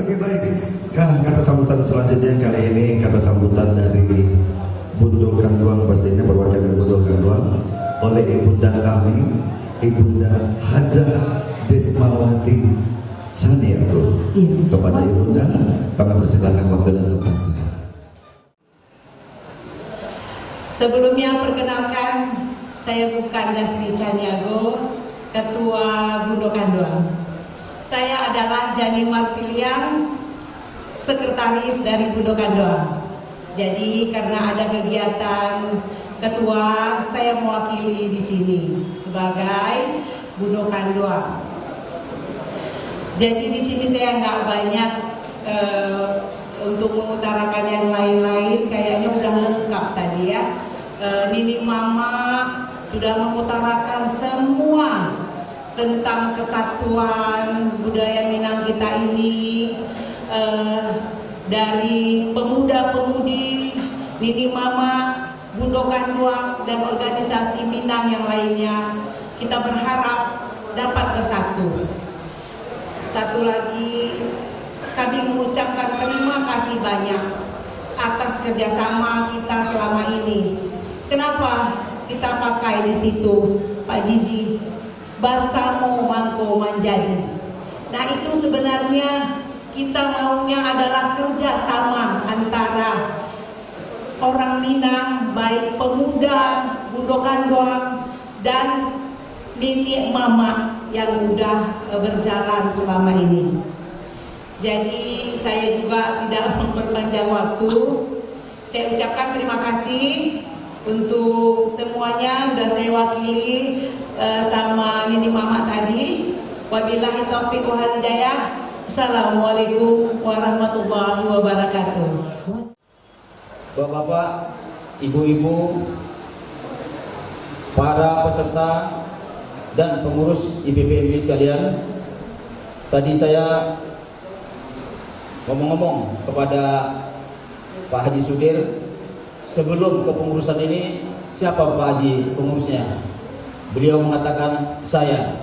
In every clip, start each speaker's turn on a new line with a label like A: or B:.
A: Oke baik. Kata sambutan selanjutnya kali ini kata sambutan dari Bundo Kanduang, pastinya perwakilan Bundo Kanduang oleh ibunda kami, Ibunda Hajah Desmawati Chaniago. Kepada ibunda kami persilakan waktu dan tempatnya.
B: Sebelumnya perkenalkan, saya bukan Dasni Chaniago, Ketua Bundo Kanduang. Saya adalah Jani Marpiliang, Sekretaris dari Bundo Kanduang. Jadi karena ada kegiatan ketua, saya mewakili di sini sebagai Bundo Kanduang. Jadi di sini saya nggak banyak untuk mengutarakan yang lain-lain, kayaknya udah lengkap tadi ya. Nini Mama sudah mengutarakan semua tentang kesatuan budaya Minang kita ini. Dari pemuda-pemudi Nini Mama, Bundo Kanduang dan organisasi Minang yang lainnya, kita berharap dapat bersatu. Satu lagi, kami mengucapkan terima kasih banyak atas kerjasama kita selama ini. Kenapa kita pakai di situ, Pak Jiji? Basamo mangko manjadi. Nah itu sebenarnya kita maunya adalah kerjasama antara orang Minang, baik pemuda Bundo Kanduang dan Nini Mama yang udah berjalan selama ini. Jadi saya juga tidak memperpanjang waktu. Saya ucapkan terima kasih untuk semuanya udah saya wakili sama Nini Mama tadi. Wabillahi taufiq wal hidayah. Assalamualaikum warahmatullahi wabarakatuh.
C: Bapak-bapak, ibu-ibu, para peserta dan pengurus IPPMB sekalian, tadi saya ngomong-ngomong kepada Pak Haji Sudir sebelum kepengurusan ini, siapa Pak Haji pengurusnya? Beliau mengatakan saya.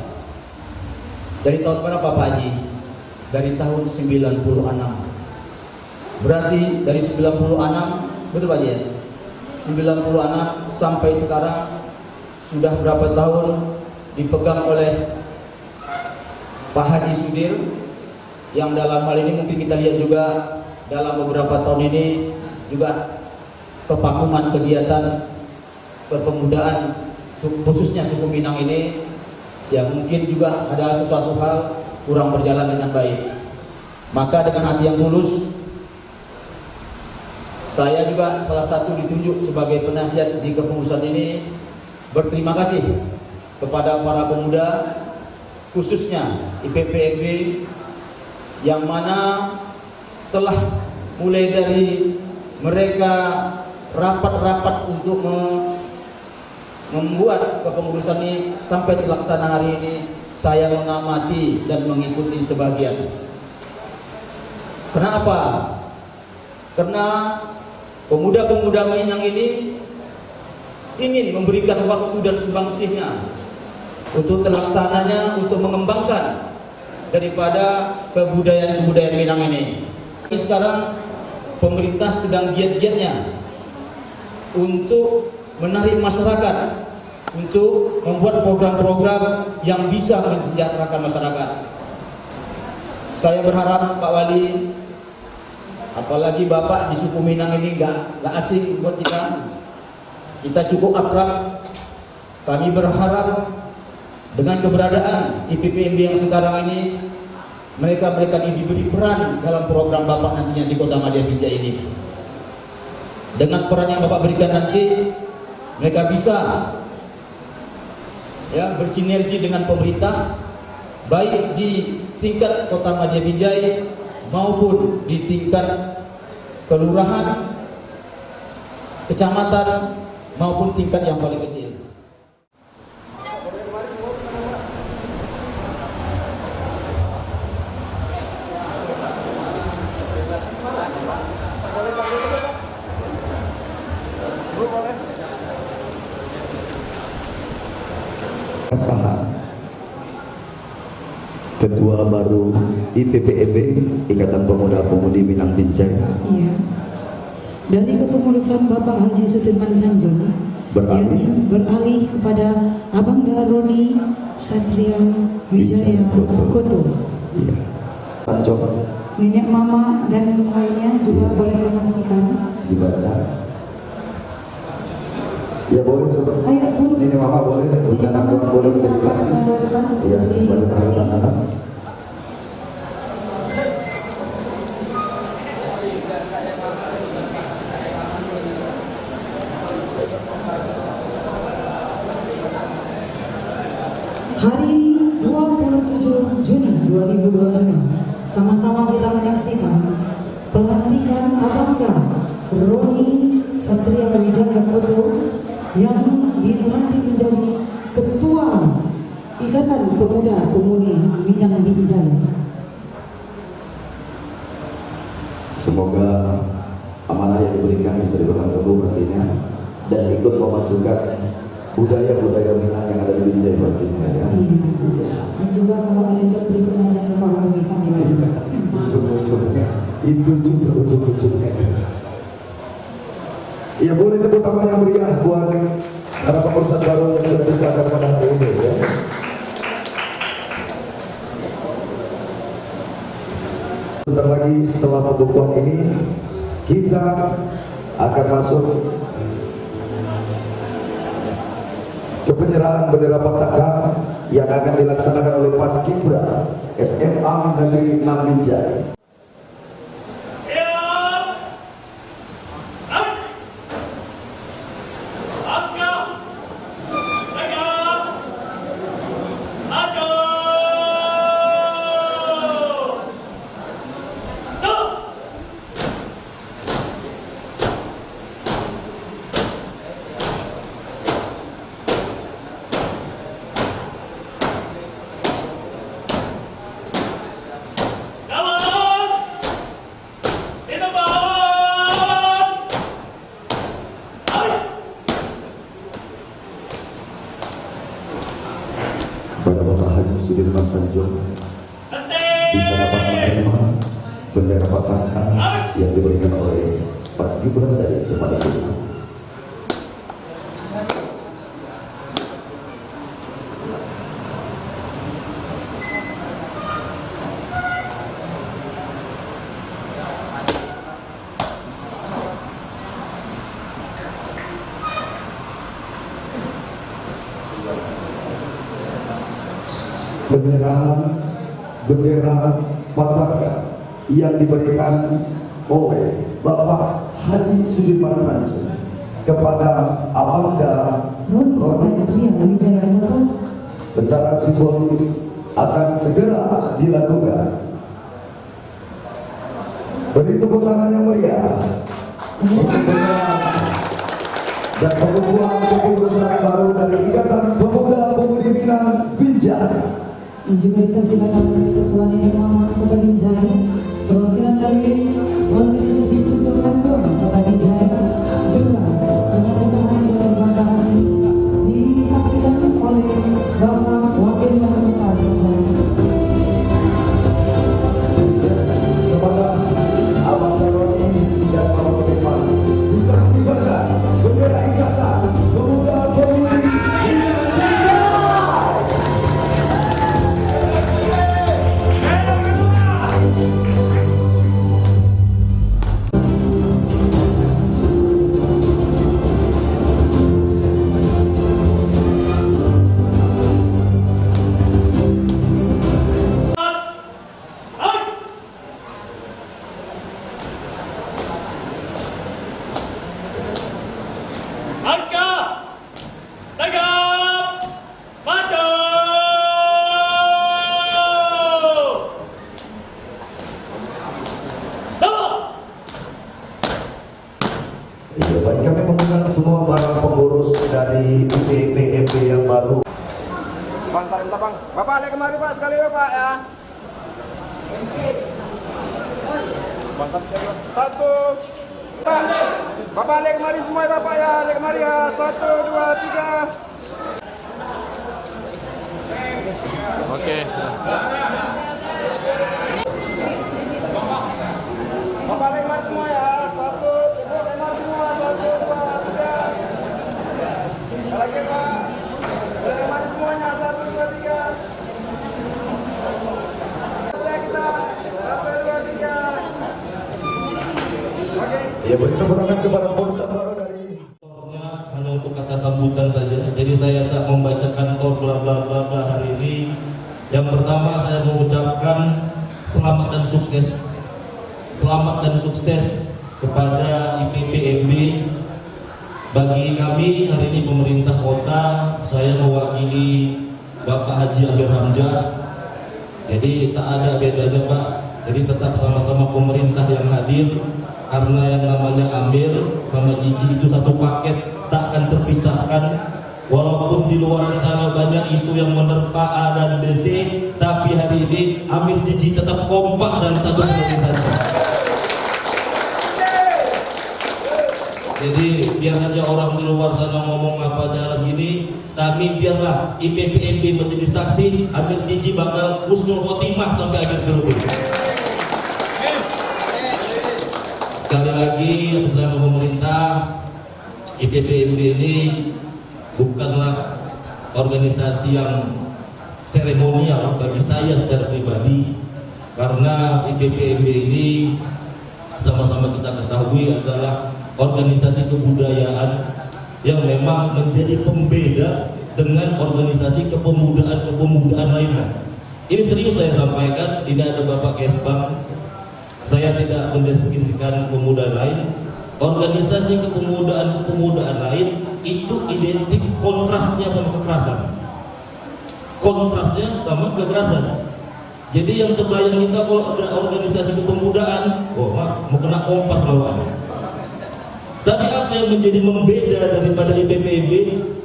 C: Dari tahun berapa Pak Haji? Dari tahun 96. Berarti dari 96, betul Pak Haji ya? 96 sampai sekarang sudah berapa tahun dipegang oleh Pak Haji Sudir, yang dalam hal ini mungkin kita lihat juga dalam beberapa tahun ini juga kepakungan kegiatan kepemudaan khususnya suku Minang ini ya mungkin juga ada sesuatu hal kurang berjalan dengan baik. Maka dengan hati yang tulus, saya juga salah satu ditunjuk sebagai penasihat di kepengurusan ini, berterima kasih kepada para pemuda khususnya IPPMB yang mana telah mulai dari mereka rapat-rapat untuk membuat kepengurusan ini sampai terlaksana hari ini. Saya mengamati dan mengikuti sebagian. Kenapa? Karena pemuda-pemuda Minang ini ingin memberikan waktu dan sumbangsihnya untuk terlaksananya, untuk mengembangkan daripada kebudayaan-kebudayaan Minang ini. Sekarang pemerintah sedang giat-giatnya untuk menarik masyarakat, untuk membuat program-program yang bisa mensejahterakan masyarakat. Saya berharap Pak Wali, apalagi Bapak di suku Minang ini nggak asing buat kita. Kita cukup akrab. Kami berharap dengan keberadaan IPPMB yang sekarang ini, mereka ini diberi peran dalam program Bapak nantinya di Kota Madya Binjai ini. Dengan peran yang Bapak berikan nanti, mereka bisa ya bersinergi dengan pemerintah, baik di tingkat Kota Madya Binjai maupun di tingkat kelurahan, kecamatan maupun tingkat yang paling kecil.
A: Ketua baru IPPEB, Ikatan Pemuda Pemudi Minang Binjai.
D: Iya. Dari kepengurusan Bapak Haji Sudirman Tanjung beralih kepada Abang Daroni Satria Wijaya Koto.
A: Iya. Tanjung
D: Nenek Mama dan lainnya juga boleh menyaksikan.
A: dibaca. Ya boleh sesuatu.
D: Ayo Bu.
A: Ini Mama boleh, bukan anak boleh menjadi saksi. Iya, sebagai anak-anak.
D: Hari 27 Juni 2025 sama-sama kita menyaksikan pelantikan Abangga Roni Satria Wijaya Koto yang dilantik menjadi Ketua Ikatan Pemuda Pemudi Minang Binjai.
A: Semoga amanah yang diberikan bisa dipegang teguh pastinya dan ikut memajukan budaya-budaya Minang yang ada di Binjai pastinya ya.
D: Iya. Dan juga kalau ada job berikutnya jangan lupa hubungi kami lagi.
A: Ujung-ujungnya itu juga ujung-ujungnya. Ya boleh tepuk tangan yang meriah buat para pengurus baru yang sudah disahkan pada hari ini ya. Sebentar lagi setelah pembukuan ini kita akan masuk ke penyerahan bendera Pataka yang akan dilaksanakan oleh Paskibra SMA Negeri 6 Binjai. Kepada Bapak Haji Sudirman Tanjung bisa dapat menerima bendera Pataka yang diberikan oleh Paskibra dari SMA Negeri 6. Penyerahan bendera Pataka yang diberikan oleh Bapak Haji Sudirman Tanjung kepada Abangga Roni
D: Satria Wijaya Koto
A: secara simbolis akan segera dilakukan. Beri tepuk tangan yang meriah untuk penyerahan dan pembukuan kepengurusan baru dari Ikatan Pemuda Pemudi Minang Binjai.
D: juga disaksikan oleh Ketua Nenek Mama Kota Binjai, perwakilan dari organisasi Bundu Kandung Kota Binjai, juga penyaksian dari Bantahan disaksikan oleh Bapak Wakil Wali Kota Binjai.
A: Kepada Abang Roni dan Bapak Sudirman bisa mengibarkan bendera Ikatan Pemuda Pemudi Minang Binjai. Iya, baik, kami mengundang semua para pengurus dari IPPEB yang baru.
E: Bang, tarik bang. Bapak, lihat kemari Pak, sekali Bapak ya. Bang, satu. Bapak, lihat kemari semua Bapak ya, lihat kemari ya. 1, 2, 3. Oke.
A: Ya, beri tepuk tangan kepada sponsor baru dari
F: hanya untuk kata sambutan saja. Jadi saya tak membacakan tor bla bla bla bla hari ini. Yang pertama saya mengucapkan selamat dan sukses. Selamat dan sukses kepada IPPMB. Bagi kami hari ini pemerintah kota, saya mewakili Bapak Haji Amir Hamzah. Jadi tak ada bedanya Pak. Jadi tetap sama-sama pemerintah yang hadir. Karena yang namanya Amir sama Jiji itu satu paket, tak akan terpisahkan. Walaupun di luar sana banyak isu yang menerpa A dan DC, tapi hari ini Amir Jiji tetap kompak dan satu organisasi. Jadi biar saja orang di luar sana ngomong apa saja gini, tapi biarlah IPPMB menjadi saksi. Amir Jiji bakal husnul khotimah sampai akhir periode. Sekali lagi atas nama pemerintah, IPPMB ini bukanlah organisasi yang seremonial bagi saya secara pribadi, karena IPPMB ini sama-sama kita ketahui adalah organisasi kebudayaan yang memang menjadi pembeda dengan organisasi kepemudaan lainnya. Ini serius saya sampaikan, ini ada Bapak Kesbang. Saya tidak mendeskripsikan pemuda lain. Organisasi kepemudaan lain itu identik kontrasnya sama kekerasan. Kontrasnya sama kekerasan. Jadi yang terbayang kita kalau ada organisasi kepemudaan, oh mau kena kompas lawannya. Tapi apa yang menjadi membeda daripada IPPMB?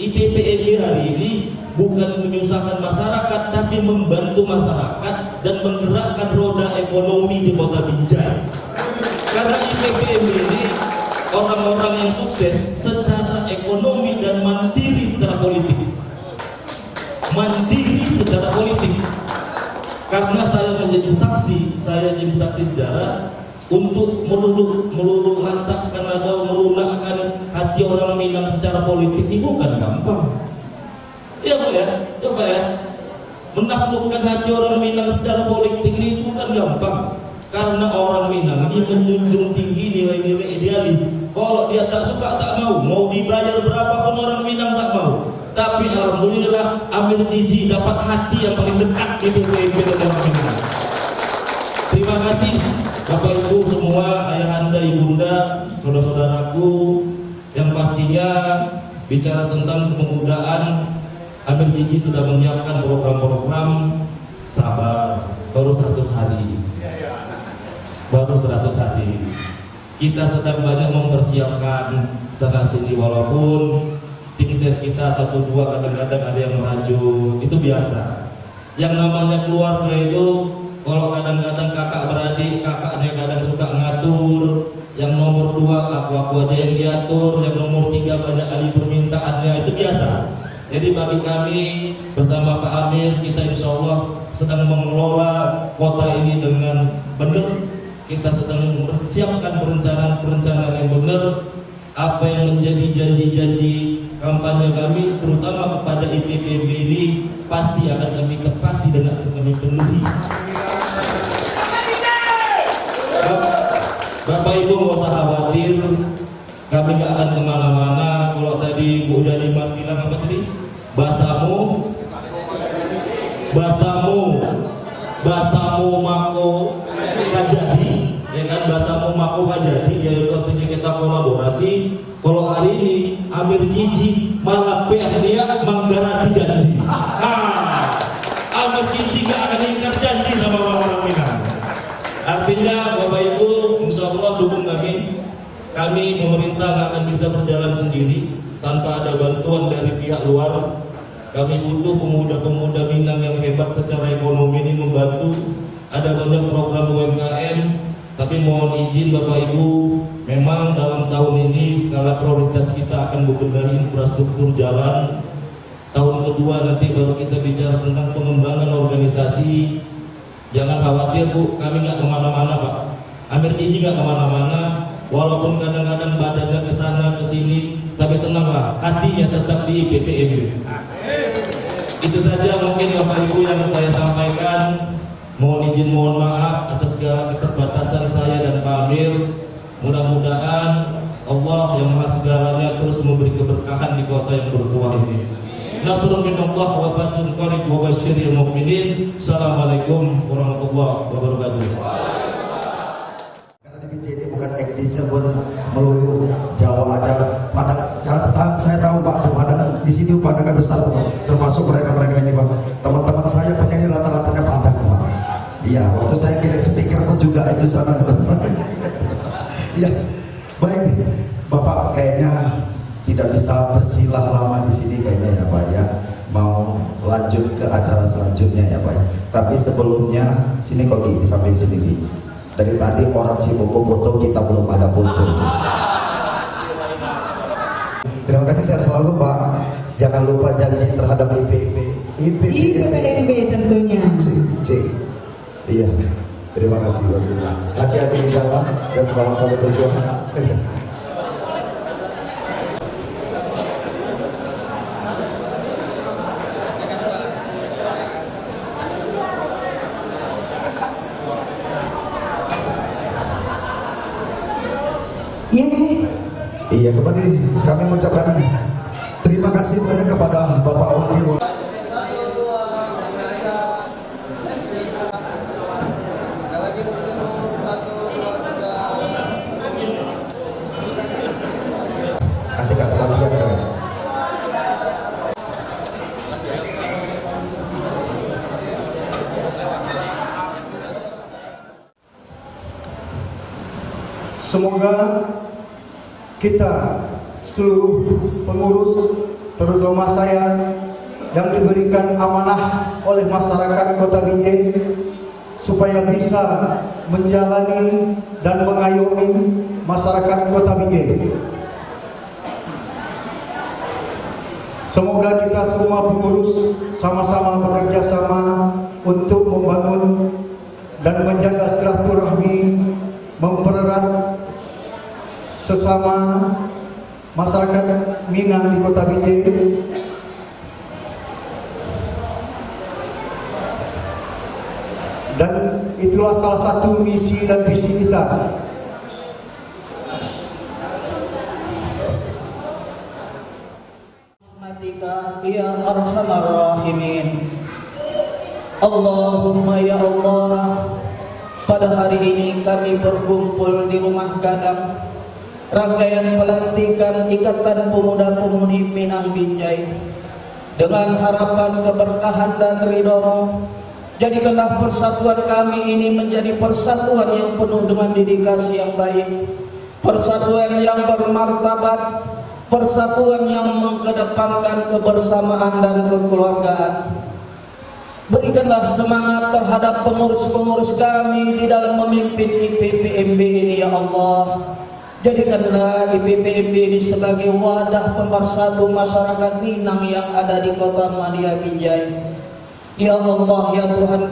F: IPPMB hari ini bukan menyusahkan masyarakat, tapi membantu masyarakat dan menggerakkan roda ekonomi di Kota Binjai. Karena IPPMB ini orang-orang yang sukses secara ekonomi dan mandiri secara politik. Mandiri secara politik. Karena saya jadi saksi sejarah untuk meluluh lantakkan atau melunakkan hati orang Minang secara politik ini bukan gampang. Ya Pak ya, coba ya. Menaklukkan hati orang Minang secara politik ini bukan gampang. Karena orang Minang ini menjunjung tinggi nilai-nilai idealis. Kalau dia tak suka tak mau dibayar berapapun orang Minang tak mau. Tapi alhamdulillah Amir Jiji dapat hati yang paling dekat di PPMB dengan orang Minang. Terima kasih Bapak Ibu semua, ayahanda, ibunda, saudara-saudaraku, yang pastinya bicara tentang kepemudaan, Amir Jiji sudah menyiapkan program-program. Sabar, baru 100 hari. Baru 100 hari. Kita sedang banyak mempersiapkan sana sini, walaupun tim ses kita 1-2 kadang-kadang ada yang merajuk, itu biasa. Yang namanya keluarga itu, kalau kadang-kadang kakak beradik, kakaknya kadang suka ngatur. Yang nomor 2 aku aja yang diatur, yang nomor 3 banyak kali permintaannya, itu biasa. Jadi bagi kami bersama Pak Amir, kita insya Allah sedang mengelola kota ini dengan benar. Kita sedang mempersiapkan perencanaan yang benar. Apa yang menjadi janji-janji kampanye kami, terutama kepada IPPMB ini, pasti akan kami tepati dan akan kami penuhi. Bapak Ibu nggak usah khawatir, kami nggak akan kemana-mana. Kalau tadi Bu Jalima bilang apa tadi? Basamu mako kajadi, ya kan? Basamu mako kajadi. Ya artinya kita kolaborasi. Kalau hari ini Amir Jiji malah dia menggarati janji. Amir Jiji nggak akan ingkar janji sama orang Minang. Artinya Bapak Ibu, insya Allah dukung kami. Kami pemerintah nggak akan bisa berjalan sendiri tanpa ada bantuan dari pihak luar. Kami butuh pemuda-pemuda Minang yang hebat secara ekonomi ini membantu. Ada banyak program UMKM, tapi mohon izin Bapak Ibu, memang dalam tahun ini skala prioritas kita akan membenahi infrastruktur jalan. Tahun kedua nanti baru kita bicara tentang pengembangan organisasi. Jangan khawatir Bu, kami nggak kemana-mana Pak. Amir Jiji nggak kemana-mana, walaupun kadang-kadang badannya ke sana ke sini, tapi tenanglah, hatinya tetap di IPPMB. Itu saja mungkin Bapak Ibu yang saya sampaikan. Mohon izin, mohon maaf atas segala keterbatasan saya dan Pak Amir. Mudah-mudahan Allah yang Maha Segalanya terus memberi keberkahan di kota yang bertuah ini. Nasrun minallah wa fathun qarib wa basyiril mu'minin. Assalamualaikum warahmatullahi wabarakatuh.
A: Karena di BC ini bukan Indonesia pun melulu Jawa aja, Padang. Karena saya tahu Pak, di Padang di sini Padang besar, termasuk mereka ini Pak. Teman-teman saya penyanyi rata-ratanya Padang Pak. Iya, waktu saya kirim stiker pun juga itu sana. Iya, baik Bapak kayaknya tidak bisa bersilah lama di sini kayaknya ya Pak ya. Mau lanjut ke acara selanjutnya ya Pak ya. Tapi sebelumnya sini kok di samping sini Gi. Dari tadi orang sibuk foto, kita belum ada foto. Terima kasih, saya selalu Pak. Jangan lupa janji terhadap
B: IPPMB tentunya.
A: C. Iya. Terima kasih pastinya. Hati-hati di jalan dan selamat sampai tujuan. Iya, kembali kami mengucapkan terima kasih banyak kepada Bapak Wakil. Nanti kata lagi ya.
G: Semoga kita seluruh pengurus, terutama saya yang diberikan amanah oleh masyarakat Kota Binjai, supaya bisa menjalani dan mengayomi masyarakat Kota Binjai. Semoga kita semua pengurus sama-sama bekerja sama untuk membangun dan menjaga silaturahmi, mempererat sesama masyarakat Minang di Kota Binjai. Dan itulah salah satu misi dan visi kita.
C: Ya Arhamar Rahimin. Allahumma ya Allah, pada hari ini kami berkumpul di rumah Gadang, rangkaian pelantikan Ikatan Pemuda-Pemudi Minang Binjai, dengan harapan keberkahan dan ridho-Mu. Jadikanlah persatuan kami ini menjadi persatuan yang penuh dengan dedikasi yang baik, persatuan yang bermartabat, persatuan yang mengedepankan kebersamaan dan kekeluargaan. Berikanlah semangat terhadap pengurus-pengurus kami di dalam memimpin IPPMB ini ya Allah. Jadikanlah IPPMB ini sebagai wadah pemersatu masyarakat Minang yang ada di Kota Madia Binjai. Ya Allah, ya Tuhan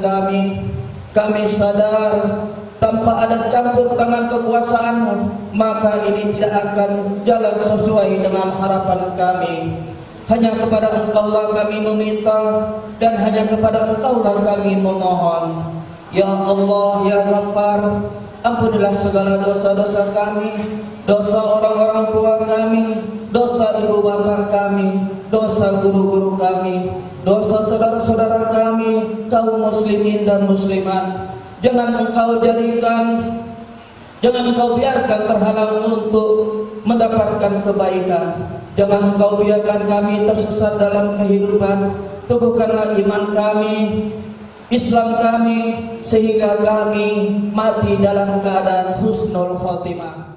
C: kami sadar tanpa ada campur tangan kekuasaan-Mu, maka ini tidak akan jalan sesuai dengan harapan kami. Hanya kepada Engkau-lah kami meminta, dan hanya kepada Engkau-lah kami memohon. Ya Allah, ya Ghaffar, ampunilah segala dosa-dosa kami, dosa orang-orang tua kami, dosa ibu bapak kami, dosa guru-guru kami, dosa saudara-saudara kami, kaum muslimin dan muslimat. Jangan Engkau biarkan terhalang untuk mendapatkan kebaikan. Jangan Engkau biarkan kami tersesat dalam kehidupan. Teguhkanlah iman kami, Islam kami, sehingga kami mati dalam keadaan husnul khotimah.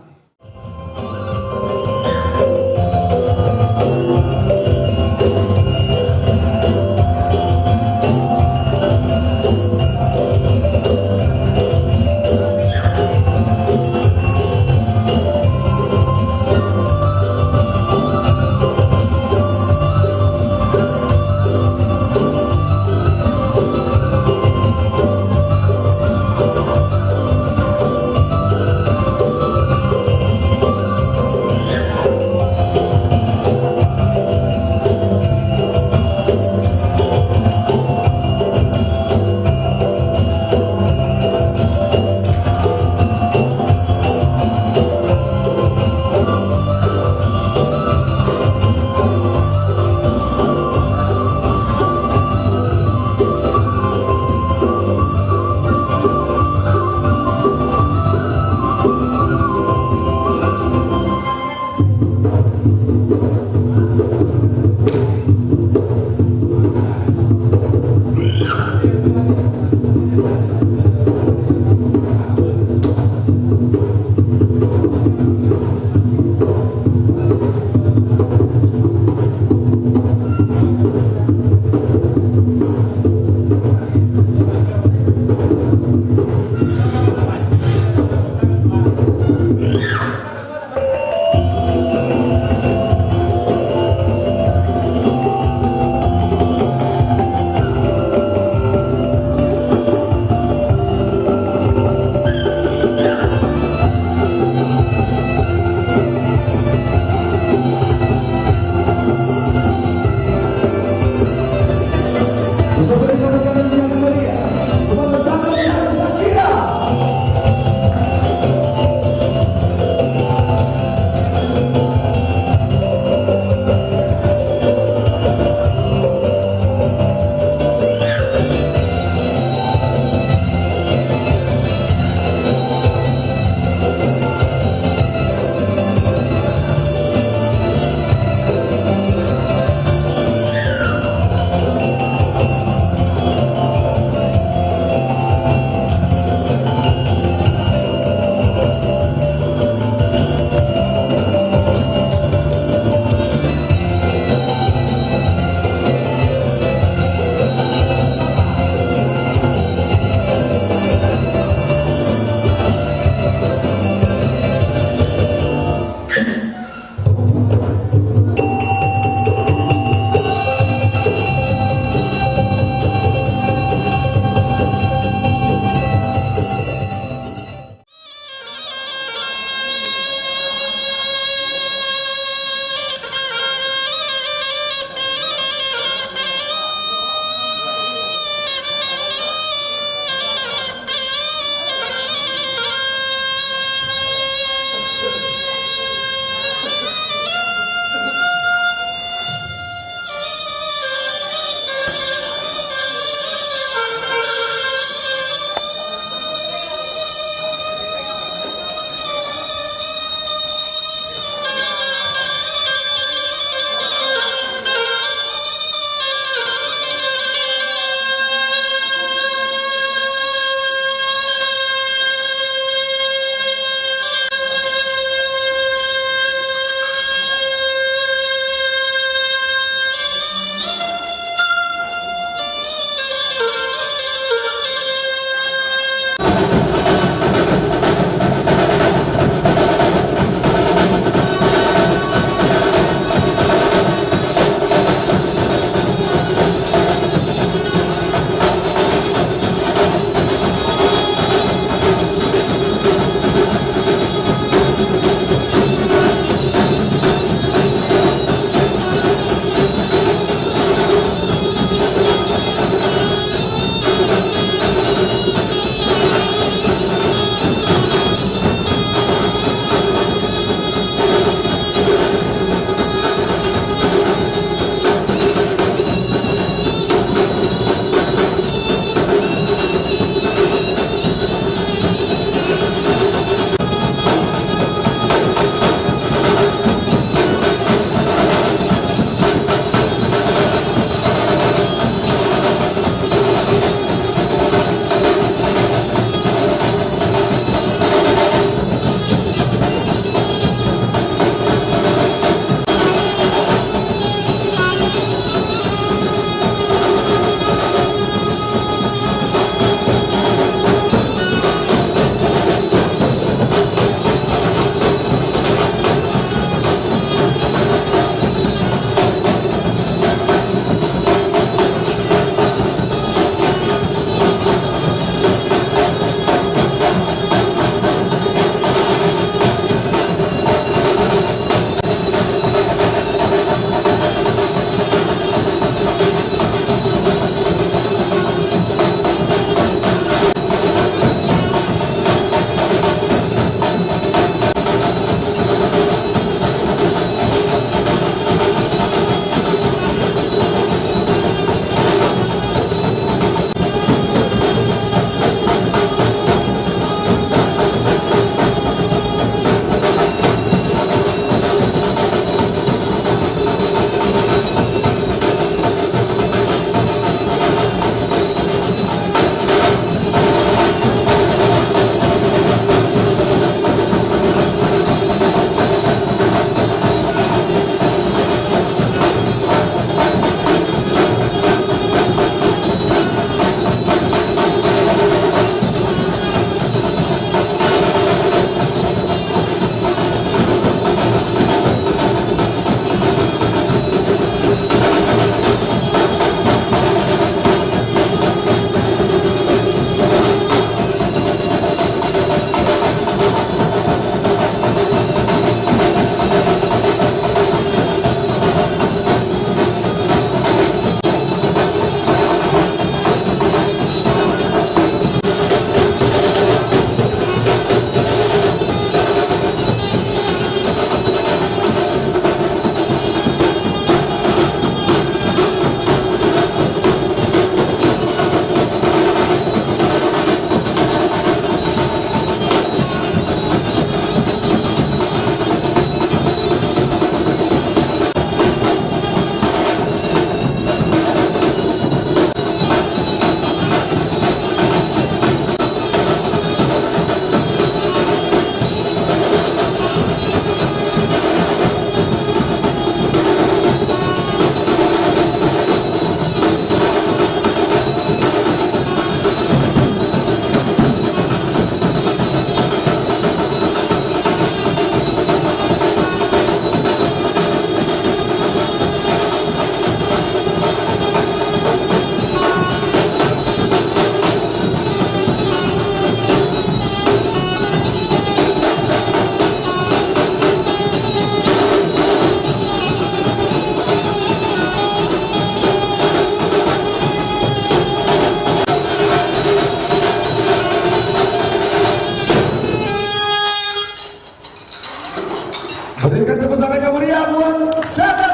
A: Satu